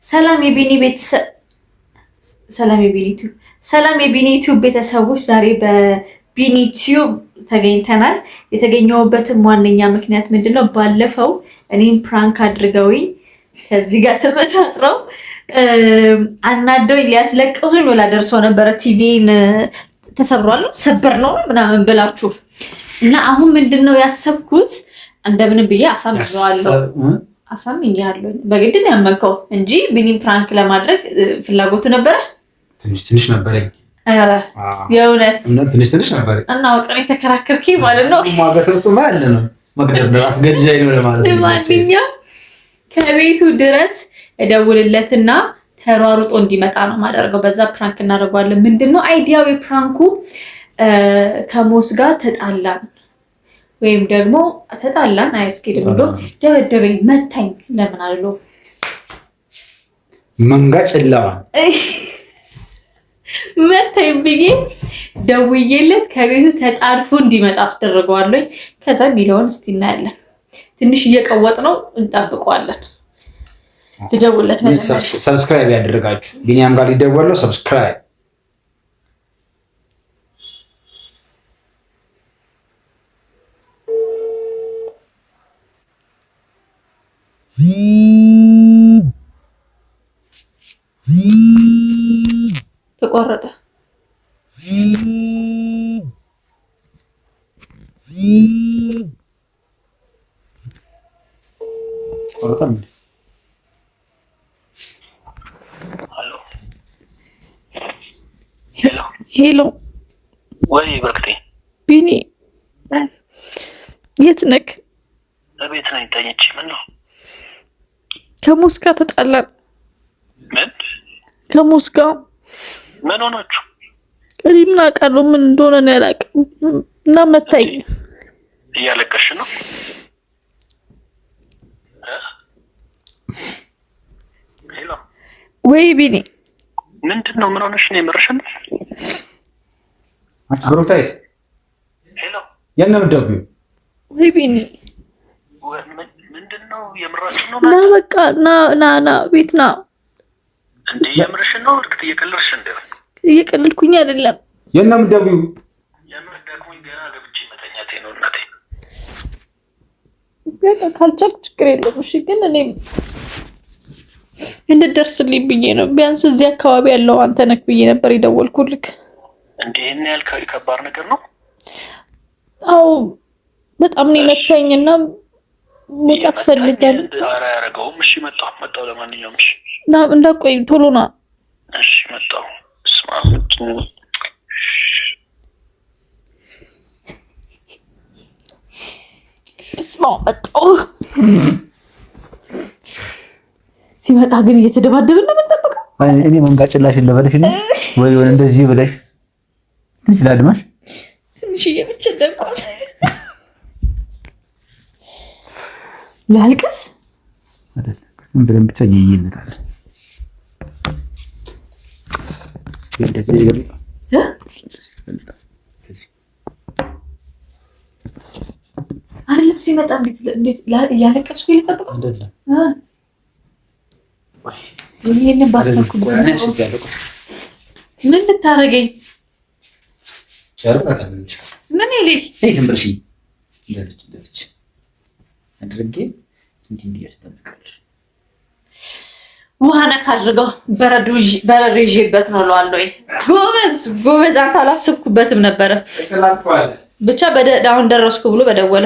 ሰላም የቢኒ ዩቲዩብ ቤተሰቦች ዛሬ በቢኒ ዩቲዩብ ተገኝተናል። የተገኘውበትም ዋነኛ ምክንያት ምንድነው? ባለፈው እኔም ፕራንክ አድርገውኝ ከዚህ ጋር ተመሳጥረው አናደውኝ ሊያስለቅሱኝ ወላ ደርሰው ነበረ። ቲቪን ተሰብሯል ሰበር ነው ምናምን ብላችሁ እና አሁን ምንድነው ያሰብኩት እንደምን ብዬ አሳምኛለሁ በግድ ነው ያመንከው እንጂ ቢኒ ፕራንክ ለማድረግ ፍላጎቱ ነበረ። ትንሽ ነበረኝ። የእውነት ትንሽ ነበረኝ እና ወቀኔ ተከራከርኪ ማለት ነው። ማገተሱ ማለት ነው መግደርደር አስገድጃይ ነው ማለት ነው። ማንኛውም ከቤቱ ድረስ እደውልለትና ተሯሩጦ እንዲመጣ ነው ማደርገው። በዛ ፕራንክ እናደርጋለን። ምንድነው አይዲያው የፕራንኩ? ከሞስ ጋር ተጣላን ወይም ደግሞ ተጣላን አይስኪድም ብሎ ደበደበኝ መታኝ ለምን አለው መንጋጭላዋ መታኝ ብዬ ደውዬለት ከቤቱ ተጣድፎ እንዲመጣ አስደርገዋለሁ። ከዛ ሚሊዮን እስቲ እናያለን። ትንሽ እየቀወጥ ነው እንጠብቀዋለን። ልደውልለት ማለት ነው። ሰብስክራይብ ያደረጋችሁ ቢኒያም ጋር ሊደወለው ሰብስክራይብ ተቆረጠ። ሄሎ ወይ በርክቴ ቢኒ የት ነህ? ቤት ነኝ ተኝቼ። ምን ነው? ከሙስ ጋር ተጣላን። ምን? ከሙስ ጋር ምን ሆናችሁ? እኔ ምን አውቃለሁ ምን እንደሆነ ነው ያላውቅም እና መታኝ። እያለቀሽ ነው? ሄሎ ወይ ቢኒ ምንድነው? ምን ሆነሽ ነው? የምርሽን? አብሮታይት ሄሎ የነም ደውዩ ወይ ቢኒ ምንድነው? የምራችሁ ነው? ና በቃ ና ቤት ና። እንዴ የምርሽን ነው? እርግጥ እየቀለድሽ እንደው? እየቀለድኩኝ አይደለም። የነም ደውዩ የምርዳኩኝ ገና ገብቼ መተኛቴ ነው እናቴ። በቃ ካልቻልክ ችግር የለውም እሺ። ግን እኔ እንድትደርስልኝ ብዬ ነው። ቢያንስ እዚህ አካባቢ ያለው አንተ ነህ ብዬ ነበር የደወልኩልክ። እንዴ እኔ ያልከው ከባድ ነገር ነው? አዎ በጣም ነው መታኝና መውጣት ፈልጋለሁ። ኧረ አያረገውም። እሺ መጣሁ። ለማንኛውም እሺ ና እንዳቆይ ቶሎ ና። እሺ መጣሁ። መጣሁ። ሲመጣ ግን እየተደባደብን ነው የምንጠብቀው። እኔ መንጋጭላሽ ለበለሽ ነው ወይ ወይ እንደዚህ ብለሽ ትንሽ ላድማሽ ትንሽ እየብቻ ላልቀስ አይደል? ዝም ብለን ብቻ ይይነታል። እንደዚህ ይገርም አይደለም። ሲመጣ እንዴት ያለቀስኩ ይልጠብቀው አይደለም? ይሄንን ባሰብኩ ምን ልታረገኝ? ምን ይልኝ? ድንብርሽ እንደዚህ አድርጌ እንዲህ ያስተምራለሽ። ውሃ ነካ አድርገው በረዶ ይዤበት ነው እለዋለሁ። ጎበዝ አንተ አላሰብኩበትም ነበረ። ብቻ አሁን ደረስኩ ብሎ በደወለ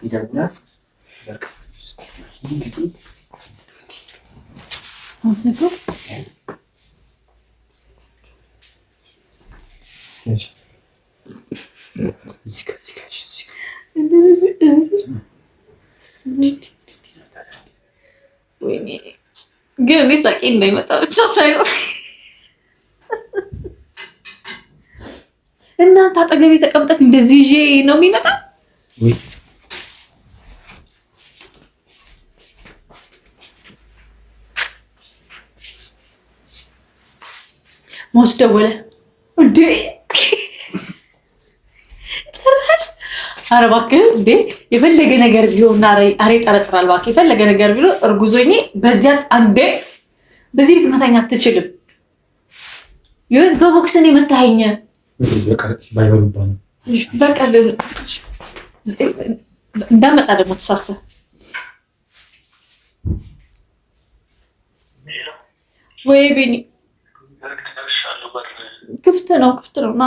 ይደውላል። ግን ሳቂ እንዳይመጣ ብቻ ሳይሆን እናንተ አጠገቤ ተቀምጠህ እንደዚህ ይዤ ነው የሚመጣ ሞስ ደወለ እንዴ? ኧረ እባክህ እንዴ! የፈለገ ነገር ቢሆን አሬ ጠረጥራል። እባክህ የፈለገ ነገር ቢሆን እርጉዞኝ በዚያ አንዴ በዚህ ልትመታኝ አትችልም። ይሁን በቦክስ ነው የመታኸኝ። በቃ እንዳመጣ ደግሞ ተሳስተህ ወይ ቢኒ ክፍት ነው ና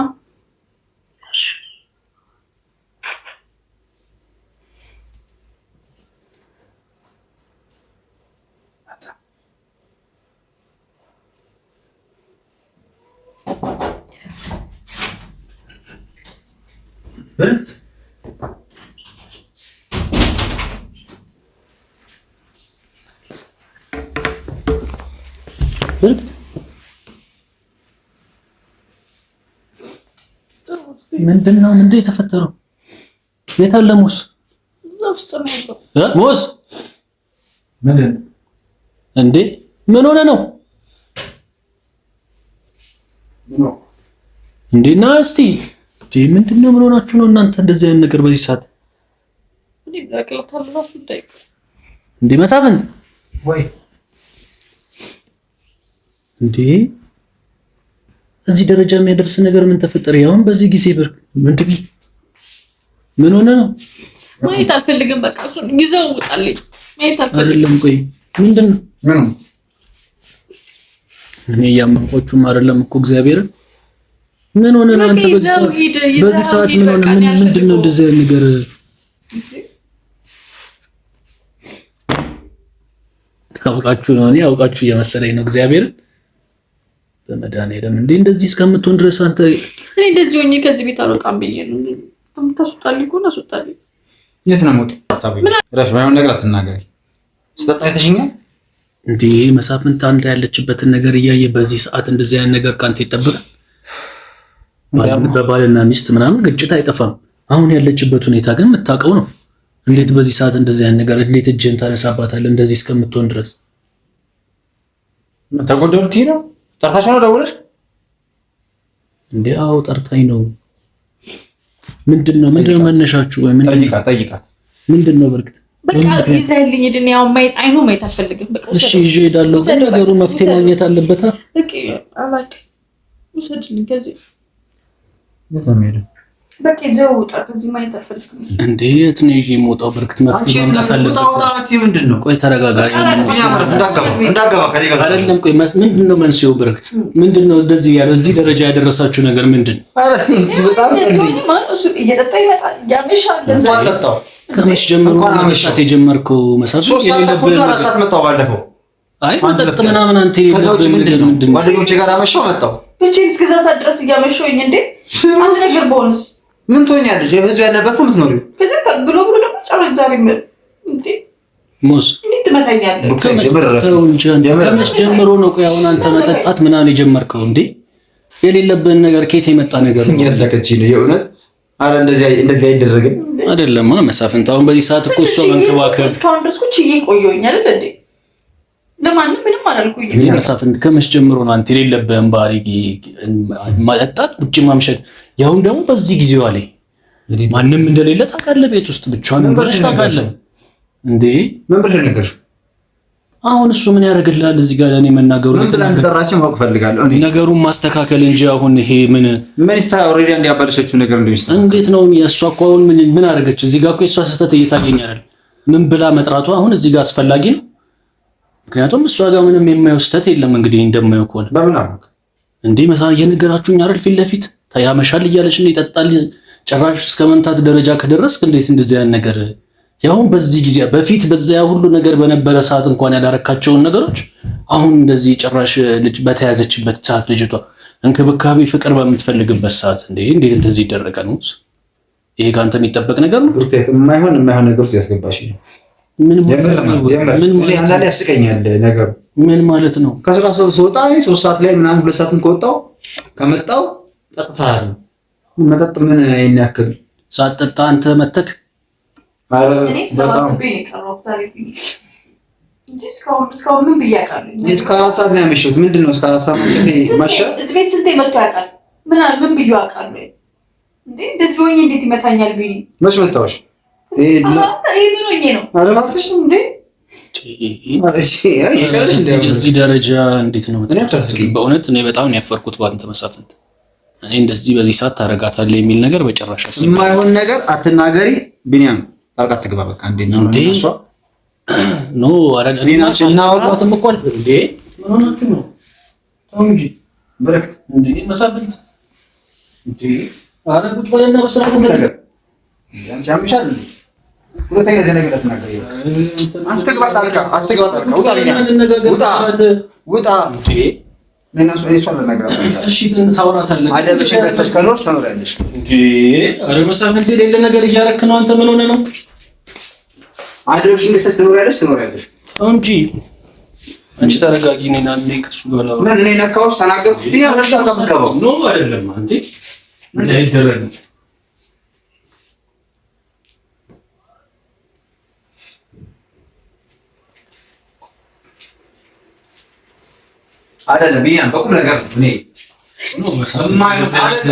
ምንድነው የተፈጠረው? የት አለ ሙስ? ሙስ ምንድን እንዴ? ምን ሆነ ነው እንዴ? ና እስቲ ምንድነው? ምን ሆናችሁ ነው እናንተ እንደዚህ አይነት ነገር በዚህ ሰዓት? እንዴ መሳፍንት ወይ እንዴ እዚህ ደረጃ የሚያደርስ ነገር ምን ተፈጠረ? ያውን በዚህ ጊዜ ብር ምን ሆነ ነው? ማየት አልፈልግም። በቃ እሱን ይዘው ውጣልኝ። ማየት አልፈልግም። አይደለም ቆይ ምንድነው? እኔ ያመንኳችሁም አይደለም እኮ እግዚአብሔር ምን ሆነ ነው? አንተ በዚህ ሰዓት ምን ሆነ? ምንድነው እንደዚህ አይነት ነገር? ታውቃችሁ ነው? እኔ አውቃችሁ እየመሰለኝ ነው እግዚአብሔር በመድኃኒዓለም እንዴ እንደዚህ እስከምትሆን ድረስ አንተ እኔ እንደዚህ ሆኜ ከዚህ ቤት አልወጣም ብዬ ነው። ተስጣልኝ እኮ ነው ተስጣልኝ። የት ነው ሞት? ረፍ ባይሆን ነገር አትናገሪ። ስጠጣ አይተሽኛል እንዴ? መሳፍንት አንድ ያለችበትን ነገር እያየ በዚህ ሰዓት እንደዚህ አይነት ነገር ካንተ ይጠብቃል? በባልና ሚስት ምናምን ግጭት አይጠፋም። አሁን ያለችበት ሁኔታ ግን የምታውቀው ነው። እንዴት በዚህ ሰዓት እንደዚህ አይነት ነገር እንዴት እጅን ታነሳባታለህ? እንደዚህ እስከምትሆን ድረስ ተጎደልቲ ነው ጠርታሽ ነው ደውለሽ እንዴ? አዎ ጠርታኝ ነው። ምንድነው መነሻችሁ? ወይ ምን ጠይቃት። ምንድነው በርግጥ በቃ ይዘህልኝ ሂድን። ያው አይኑ ማየት አልፈልግም። በቃ እሺ ይዤ እሄዳለሁ። ግን ነገሩ መፍትሄ ማግኘት አለበት። በቃ አላክ ውሰድልኝ ከዚህ የሰሜደ በቃ ይዘው ውጣ። ከዚህ ማየት አልፈልግም። እንዴ የት ነው ይዤ የምወጣው? በርግጥ መፍትሄ ማግኘት አለበት። ምንድነው? ቆይ ተረጋጋ። እንዳገባ ከኔ ጋር አይደለም። ቆይ ምንድነው መንስኤው? በርግጥ ምንድነው እንደዚህ ያለው እዚህ ደረጃ ያደረሳችሁ ነገር ምንድን? አረ በጣም እሱ እየጠጣ ይመጣል ያመሻል። እንደዛ ከመሽ ጀምሮ መጠጣት የጀመርከው መሳፍንት የሌለብህ ራሳት መጣው ባለፈው። አይ መጠጥ ምናምን አንተ የሌለብህ ምንድነው? ጓደኞቼ ጋር አመሻው መጣው ብቻ እስከዛ ሰዓት ድረስ እያመሸሁኝ እንዴ አንድ ነገር ቦንስ ምን ትሆኛለሽ? የህዝብ ያለበት ነው የምትኖሪው። ከዛ ብሎ ደግሞ ጨረሽ ዛሬ እንዴ ሙስ እንዴት ትመታኛለህ? ከመሽ ጀምሮ ነው? ቆይ አሁን አንተ መጠጣት ምናምን የጀመርከው እንዴ? የሌለብህን ነገር ከየት የመጣ ነገር ነው? እያሳቀች ነው የእውነት። አረ እንደዚህ አይደረግም። አይደለም መሳፍንት፣ አሁን በዚህ ሰዓት እኮ እሷ መንከባከብ እስካሁን ድረስ እኮ ችዬ ቆየሁኝ አይደል እንዴ? ለማንም ምንም አላልኩኝም። መሳፍንት ከመሽ ጀምሮ ነው አንተ የሌለብህን ባህሪ መጠጣት፣ ውጭ ማምሸት። ያሁን ደግሞ በዚህ ጊዜዋ ላይ ማንም እንደሌለ ታውቃለህ። ቤት ውስጥ ብቻዋን እንደሆነች ታውቃለህ እንዴ? ምን ብለህ ነገርሽው? አሁን እሱ ምን ያደርግልሃል? እዚህ ጋር እኔ መናገሩ እንደተራችን ማወቅ ፈልጋለሁ። እኔ ነገሩን ማስተካከል እንጂ አሁን ይሄ ምን ኦልሬዲ እንዲያባለሸችው ነገር እንደሚስታ እንዴት ነው? የእሷ እኮ አሁን ምን አደረገች? እዚህ ጋር እኮ የእሷ ስህተት እየታየኝ አይደል? ምን ብላ መጥራቷ አሁን እዚህ ጋር አስፈላጊ ነው? ምክንያቱም እሷ ጋር ምንም የማየው ስህተት የለም። እንግዲህ እንደማየው ከሆነ በምን አወቅ እንዴ? እየነገራችሁኝ አይደል? ፊት ለፊት ያመሻል እያለች ነው ይጠጣል። ጭራሽ እስከ መምታት ደረጃ ከደረስክ እንዴት እንደዚህ አይነት ነገር ያሁን በዚህ ጊዜ በፊት በዚያ ሁሉ ነገር በነበረ ሰዓት እንኳን ያዳረካቸውን ነገሮች አሁን እንደዚህ ጭራሽ ልጅ በተያዘችበት ሰዓት ልጅቷ እንክብካቤ ፍቅር በምትፈልግበት ሰዓት እንዴት እንደዚህ ይደረጋል? ነው ይሄ ካንተ የሚጠበቅ ነገር ነው? የማይሆን ነገር ውስጥ ያስገባሽ ነው። ምን ማለት ያስቀኛል ነገሩ። ምን ማለት ነው? ከስራ ስወጣ 3 ሰዓት ላይ ምናምን 2 ሰዓትም ከወጣው ከመጣው ጠጥተሃል። መጠጥ ምን አይን ያክል ሳትጠጣ አንተ መተክ እንጂ እስካሁን ምን ብያቃለሁ? እስከ 4 ሰዓት ነው ያመሸሁት። ምንድነው እስከ 4 ሰዓት ማሸ እዚህ ቤት ስንቴ መጥቶ ያውቃል? ምን ብዬ አውቃለሁ እንዴ? እንደዚህ ሆኜ እንዴት ይመታኛል? ቢኒ መች መጣሁሽ? ይሄ ምን ሆኜ ነው? ኧረ እባክሽ እንዴ! እዚህ ደረጃ እንዴት ነው? በእውነት እኔ በጣም ነው ያፈርኩት ባንተ መሳፍንት። እኔ እንደዚህ በዚህ ሰዓት ታረጋታለህ የሚል ነገር በጭራሽ አስብ። የማይሆን ነገር አትናገሪ ቢኒያም። ጣልቃ ትግባ በቃ። እንዴ እሷ ኖ አረን እኔ እናወራውም እኮ አልፈል እንዴ ምን ሆናችሁ ነው? ተው እንጂ በረከት እንዴ መሳፍንት እንዴ አረቁት ባለና በስራት ነገር ያንቺ አምሻል እንዴ ሁለተኛ ነገር ተናገሪ። አትግባ ጣልቃ ውጣ ቢኒያም ውጣ እንዴ ለናሱ እሷ ለነገር እሺ ግን ታወራታለህ አደብሽ ገዝተሽ ከኖርሽ ተኖሪያለሽ እንዴ? አረ መሳፍንት የሌለ ነገር እያረክ ነው አንተ። ምን ሆነ ነው? አደብሽ ገዝተሽ ተኖሪያለሽ ተው እንጂ አንቺ ተረጋጊ። ነኝ አንዴ ከሱ ጋር ላውራ። ምን እኔ ነካውሽ ተናገርኩሽ ቢኒያም ረሻ ከፈከበው ኖ አይደለም አንዴ ምን አይደረግ አይደለም ቢኒያም በቁም ነገር እኔ ኖ መሳፍንት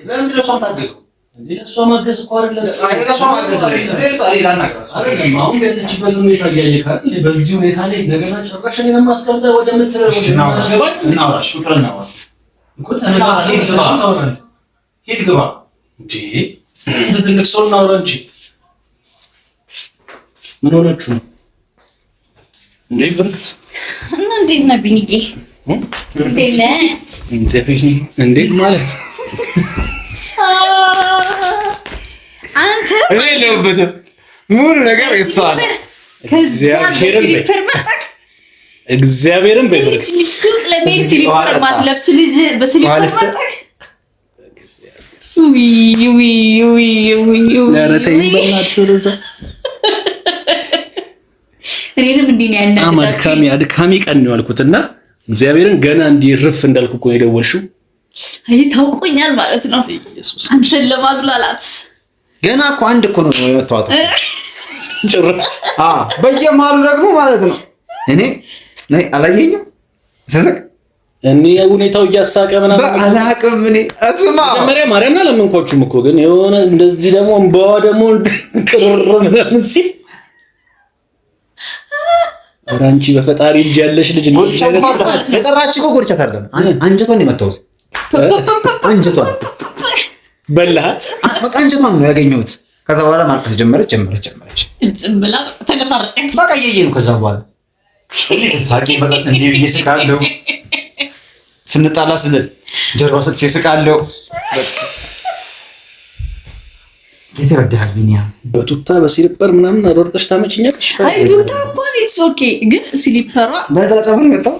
ለምን ለሷ ታገዙ እንዴ? ለሷ ማገዝ እኮ አይደለም ለሷ ማገዝ አይደለም። አሁን ያለችበት ሁኔታ እያየህ አይደል? በዚህ ሁኔታ ላይ ነገና ጭራሽ እኔንም አስቀምጠህ ወደ ምትረው እናውራሽ እኮ ተነጋግረን ሂድ ግባ እንዴ እንደ ትልቅ ሰው እናውራ እንጂ ምን ሆናችሁ ነው እንዴ? ብርክት እና እንዴት ነህ ቢኒዬ? እንዴት ነህ? እንዴት ማለት አንተ እኔ ለውበተ ሙሉ ነገር ይሳል እግዚአብሔርን በብርክ ሱቅ ለሜል ሲሊፐር ማትለብስ ልጅ በሲሊፐር ማጣክ እኔንም እንዲህ ነው ያናገራችሁ። አድካሚ ቀን ነው ያልኩትና እግዚአብሔርን ገና እንዲርፍ እንዳልኩ እኮ የደወልሽው። አይ ታውቆኛል ማለት ነው አንተን ለማግላላት። ገና እኮ አንድ እኮ ነው የመጣሁት ጭራሽ በየመሃሉ ደግሞ ማለት ነው እኔ ነይ አላየኝም ሰሰቅ እኔ ሁኔታው እያሳቀ ምናምን አላቅም። እኔ አስማ መጀመሪያ ማርያምና ለምንኳችሁም እኮ ግን የሆነ እንደዚህ ደግሞ እንባዋ ደግሞ ቅርር ምናምን ሲል አንቺ በፈጣሪ እጅ ያለሽ ልጅ ነው የጠራች እኮ ጎርቻት አይደለም አንጀቷን የመታሁት አንጀቷን በላሃት በቃ አንጀቷን ነው ያገኘሁት። ከዛ በኋላ ማልቀስ ጀመረች ብላ ተነፋረቀች። በቃ እየየ ነው። ከዛ በኋላ ታቂ በጣም እንዴ ብዬ ስቃለሁ። ስንጣላ ስንል ጀርባ ሰጥቼ ስቃለሁ። ይተረዳል ቢኒያም በቱታ በሲሊፐር ምናምን አወርጠሽ ታመጪኛለሽ። አይ ቱታ እንኳን ኢትስ ኦኬ፣ ግን ሲሊፐሯ በነጠላ ጫማ ነው የመጣው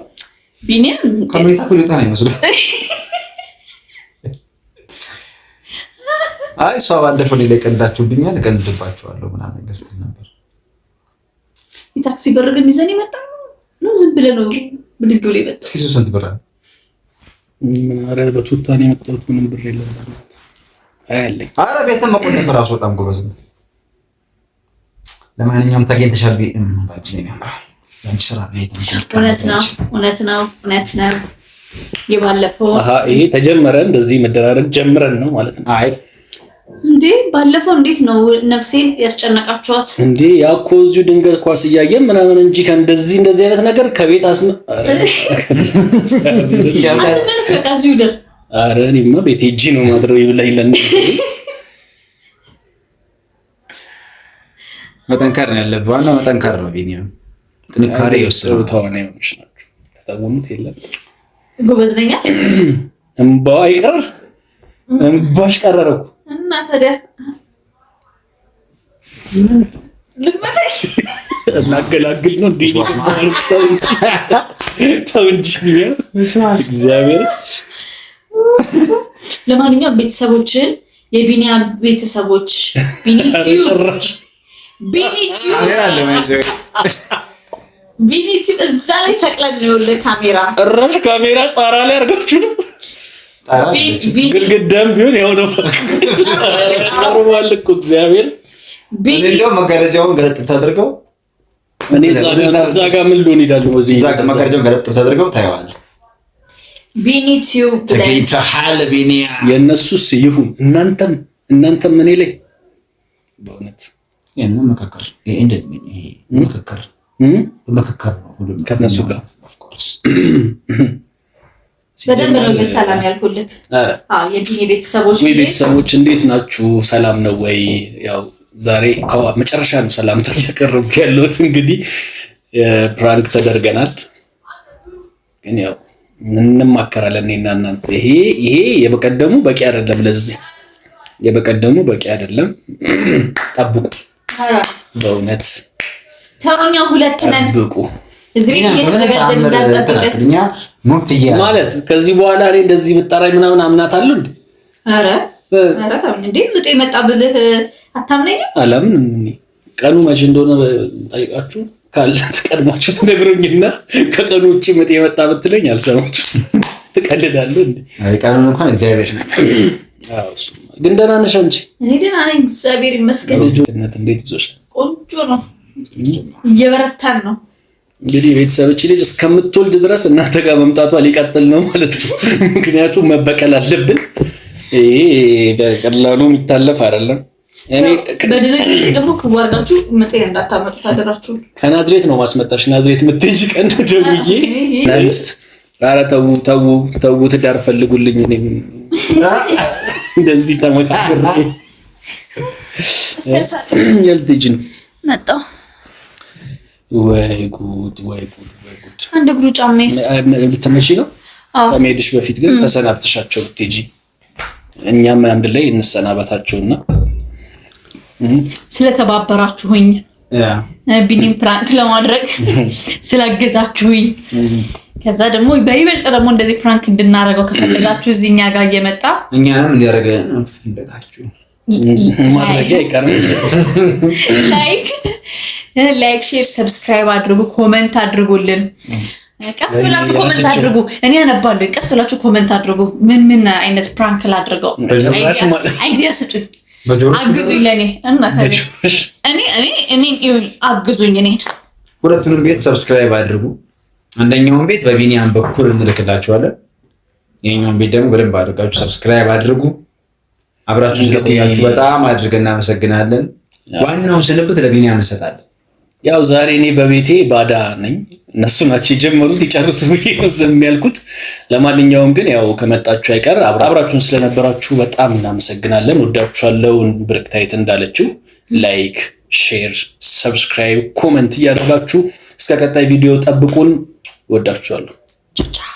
ቢኒያም ከመኝታ ኩሊታ ነው የሚመስለው። አይ እሷ ባለፈው ላይ ቀልዳችሁብኛል፣ እቀልድባችኋለሁ ምናምን ነገር ስትል ነበር። የታክሲ በር ግን ይዘን የመጣ ነው ዝም ብለህ ነው ብድግ ብሎ የመጣው። እስኪ ስንት ብር አለ? ኧረ በቱታ ነው የመጣሁት፣ ምንም ብር የለም። አያለኝ ኧረ ቤትም መቆለፍ እራሱ በጣም ጎበዝ ነው። ለማንኛውም ተገኝተሻል ባንቺ ነው የሚያምረው። ያንቺ ስራ ነው እውነት ነው። የባለፈው ይሄ ተጀመረ፣ እንደዚህ መደራረግ ጀምረን ነው ማለት ነው። አይ እንዴ ባለፈው እንዴት ነው ነፍሴን ያስጨነቃችኋት እንዴ? ያኮ እዚሁ ድንገት ኳስ እያየን ምናምን እንጂ ከእንደዚህ አይነት ነገር ከቤት አትመለስ በቃ እዚሁ ደር። ኧረ እኔማ ቤት ሂጂ ነው ማድረው ይብላኝ ለኔ መጠንከር ነው ያለብህ። ዋናው መጠንከር ነው። ቢኒያም ጥንካሬ ይወስደው። ተዋናዮች ናቸው ተጠውሙት የለም ጎበዝ ነኝ እምባው አይቀር እምባሽ ቀረረኩ እና ታዲያ ልትመጣሽ ላገላግል ነው እንዴ? ተው እንጂ እግዚአብሔር። ለማንኛውም ቤተሰቦችን የቢኒያም ቤተሰቦች ቢኒቲው እዛ ላይ ሰቅለን ነው ያለ ካሜራ ጣራ ላይ አድርጋችሁ ነው ግድግዳም ቢሆን ያው ነው። ቀርቧል እኮ እግዚአብሔር እንደው መጋረጃውን ገለጥ ታደርገው እኔ እዛ ጋር ምን ልሆን እሄዳለሁ? እዛ ጋር መጋረጃውን ገለጥ ታደርገው ታየዋለህ። ቢኒቲዩ ተገኝተሃል። ቢኒያ የእነሱስ ይሁን እናንተም እኔ ላይ በእውነት የምን መካከር መካከር ነው ሁሉም ከነሱ ጋር በደንብ ነው ግን ሰላም ያልኩልህ። የቢኒ ቤተሰቦች እንዴት ናችሁ? ሰላም ነው ወይ? ያው ዛሬ መጨረሻ ነው ሰላምታ እያቀረብኩ ያለሁት። እንግዲህ ፕራንክ ተደርገናል፣ ግን ያው እንማከራለን እኔና እናንተ። ይሄ የበቀደሙ በቂ አይደለም፣ ለዚህ የበቀደሙ በቂ አይደለም። ጠብቁ፣ በእውነት ተውኛ፣ ሁለት ነን። ጠብቁ። እዚህ ቤት እየተዘጋጀን እንዳንጠብቅህ ማለት ከዚህ በኋላ እኔ እንደዚህ ብጠራኝ ምናምን አምናታለሁ እንዴ? ኧረ ታምን እንዴ? ምጤ መጣ ብልህ አታምነኝም? አላምንም። ቀኑ መቼ እንደሆነ ጠይቃችሁ ካለ ተቀድማችሁ ትነግሩኝና ከቀኑ ውጪ ምጤ መጣ ብትለኝ አልሰማችሁ። ትቀልዳለህ እንዴ? አይ ቀኑን እንኳን እግዚአብሔር ነው። ግን ደህና ነሽ አንቺ? እኔ ደህና ነኝ እግዚአብሔር ይመስገን። ልጅነት እንዴት ይዞሻል? ቆንጆ ነው፣ እየበረታን ነው። እንግዲህ ቤተሰቦች ልጅ እስከምትወልድ ድረስ እናንተ ጋር መምጣቷ ሊቀጥል ነው ማለት ነው። ምክንያቱም መበቀል አለብን። ይሄ በቀላሉ የሚታለፍ አይደለም። እኔ በድንገት ደግሞ ከዋርጋችሁ መጤን እንዳታመጡ ታደራችሁ። ከናዝሬት ነው ማስመጣሽ። ናዝሬት የምትሄጂ ቀን ደውዬ ናንስት ኧረ ተው ትዳር ፈልጉልኝ። እኔ እንደዚህ ተመጣጣኝ የልትጅ ነው መጣው። ወይ ጉድ! አንድ እግሩ ጫማዬስ ልትመጪ ነው? ከመሄድሽ በፊት ግን ተሰናብተሻቸው ብትሄጂ እኛም አንድ ላይ እንሰናበታቸውና ስለተባበራችሁኝ ቢኒም ፕራንክ ለማድረግ ስላገዛችሁኝ ከዛ ደግሞ በይበልጥ ደግሞ እንደዚህ ፕራንክ እንድናረገው ከፈለጋችሁ እዚህኛ ጋር እየመጣ እኛንም እንዲያረጋን እንደታችሁ ማድረግ አይቀርም። ላይክ ሼር ሰብስክራይብ አድርጉ፣ ኮሜንት አድርጉልን። ቀስ ብላችሁ ኮሜንት አድርጉ፣ እኔ አነባለሁ። ቀስ ብላችሁ ኮሜንት አድርጉ። ምን አይነት ፕራንክ ላድርገው? አይዲያ ስጡኝ፣ አግዙኝ። ለኔ እኔ አግዙኝ። እኔ ሁለቱንም ቤት ሰብስክራይብ አድርጉ። አንደኛውን ቤት በቢኒያም በኩል እንልክላችኋለን። የኛውን ቤት ደግሞ በደንብ አድርጋችሁ ሰብስክራይብ አድርጉ። አብራችሁ ስለቆያችሁ በጣም አድርገን እናመሰግናለን። ዋናውን ስንብት ለቢኒያም እንሰጣለን። ያው ዛሬ እኔ በቤቴ ባዳ ነኝ፣ እነሱ ናቸው የጀመሩት፣ ይጨርሱ ብዬ ነው ዝም ያልኩት። ለማንኛውም ግን ያው ከመጣችሁ አይቀር አብራችሁን ስለነበራችሁ በጣም እናመሰግናለን። ወዳችኋለሁ። ብርክታይት እንዳለችው ላይክ፣ ሼር፣ ሰብስክራይብ፣ ኮሜንት እያደረጋችሁ እስከ ቀጣይ ቪዲዮ ጠብቁን። ወዳችኋለሁ። ቻው።